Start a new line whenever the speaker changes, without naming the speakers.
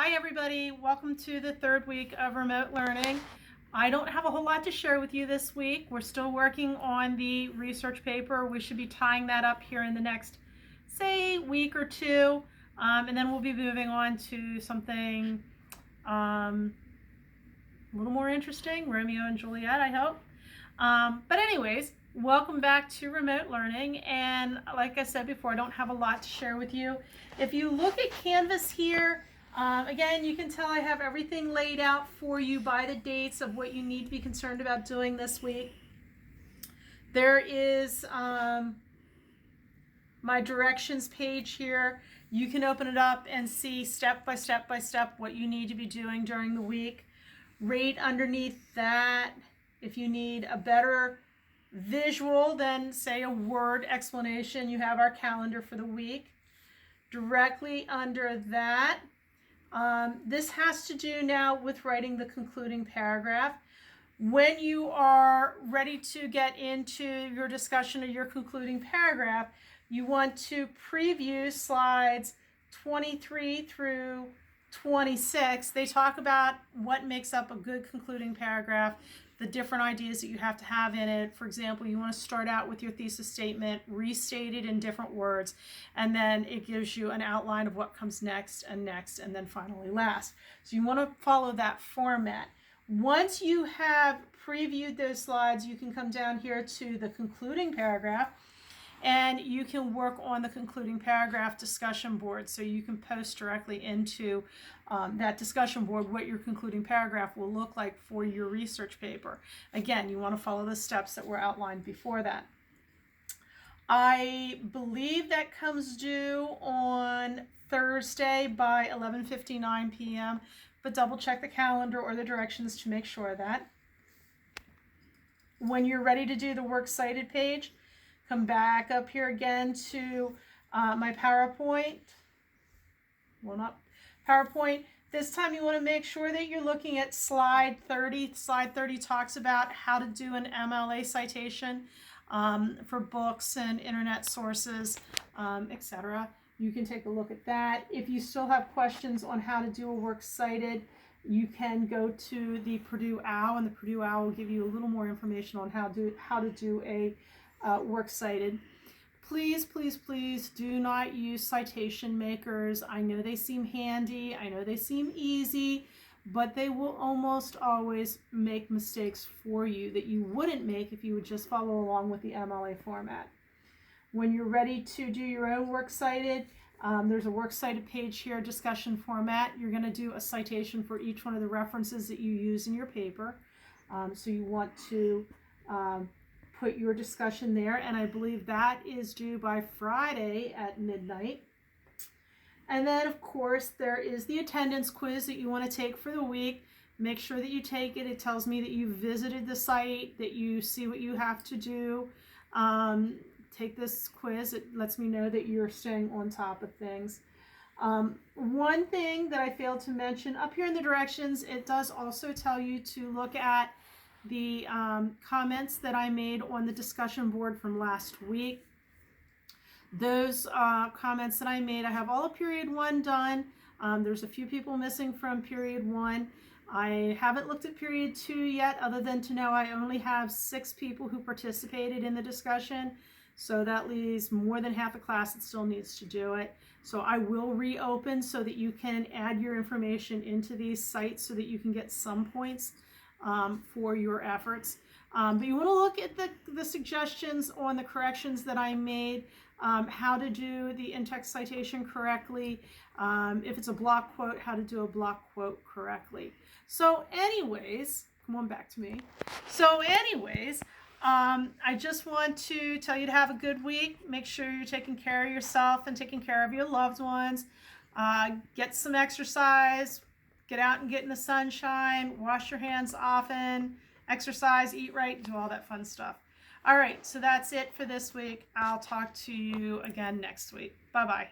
Hi everybody, welcome to the third week of remote learning. I don't have a whole lot to share with you this week. We're still working on the research paper. We should be tying that up here in the next, say, week or two, and then we'll be moving on to something a little more interesting, Romeo and Juliet, I hope. But anyways, welcome back to remote learning, and like I said before, I don't have a lot to share with you. If you look at Canvas here, again, you can tell I have everything laid out for you by the dates of what you need to be concerned about doing this week. There is my directions page here. You can open it up and see step by step by step what you need to be doing during the week. Right underneath that, if you need a better visual than, say, a word explanation, you have our calendar for the week. Directly under that, this has to do now with writing the concluding paragraph. When you are ready to get into your discussion of your concluding paragraph, you want to preview slides 23 through 26. They talk about what makes up a good concluding paragraph, the different ideas that you have to have in it. For example, you want to start out with your thesis statement, restated in different words, and then it gives you an outline of what comes next, and then finally last. So you want to follow that format. Once you have previewed those slides, you can come down here to the concluding paragraph, and you can work on the concluding paragraph discussion board. So you can post directly into that discussion board what your concluding paragraph will look like for your research paper. Again, you want to follow the steps that were outlined before that. I believe that comes due on Thursday by 11:59 p.m., but double check the calendar or the directions to make sure of that. When you're ready to do the works cited page, come back up here again to my PowerPoint. Well, not PowerPoint. This time you want to make sure that you're looking at slide 30. Slide 30 talks about how to do an MLA citation for books and internet sources, etc. You can take a look at that. If you still have questions on how to do a works cited, you can go to the Purdue OWL, and the Purdue OWL will give you a little more information on how to do a works cited. Please, please, please do not use citation makers. I know they seem handy, I know they seem easy, but they will almost always make mistakes for you that you wouldn't make if you would just follow along with the MLA format. When you're ready to do your own works cited, there's a works cited page here, discussion format. You're going to do a citation for each one of the references that you use in your paper. So you want to put your discussion there, and I believe that is due by Friday at midnight. And then, of course, there is the attendance quiz that you want to take for the week. Make sure that you take it. It tells me that you visited the site, that you see what you have to do. Take this quiz. It lets me know that you're staying on top of things. One thing that I failed to mention, up here in the directions, it does also tell you to look at the comments that I made on the discussion board from last week. Those comments that I made, I have all of period 1 done. There's a few people missing from period 1. I haven't looked at period 2 yet, other than to know I only have 6 people who participated in the discussion. So that leaves more than half the class that still needs to do it. So I will reopen so that you can add your information into these sites so that you can get some points for your efforts. But you want to look at the suggestions on the corrections that I made, how to do the in-text citation correctly, if it's a block quote, how to do a block quote correctly. So anyways, come on back to me. So anyways, I just want to tell you to have a good week. Make sure you're taking care of yourself and taking care of your loved ones. Get some exercise. Get out and get in the sunshine, wash your hands often, exercise, eat right, do all that fun stuff. All right, so that's it for this week. I'll talk to you again next week. Bye-bye.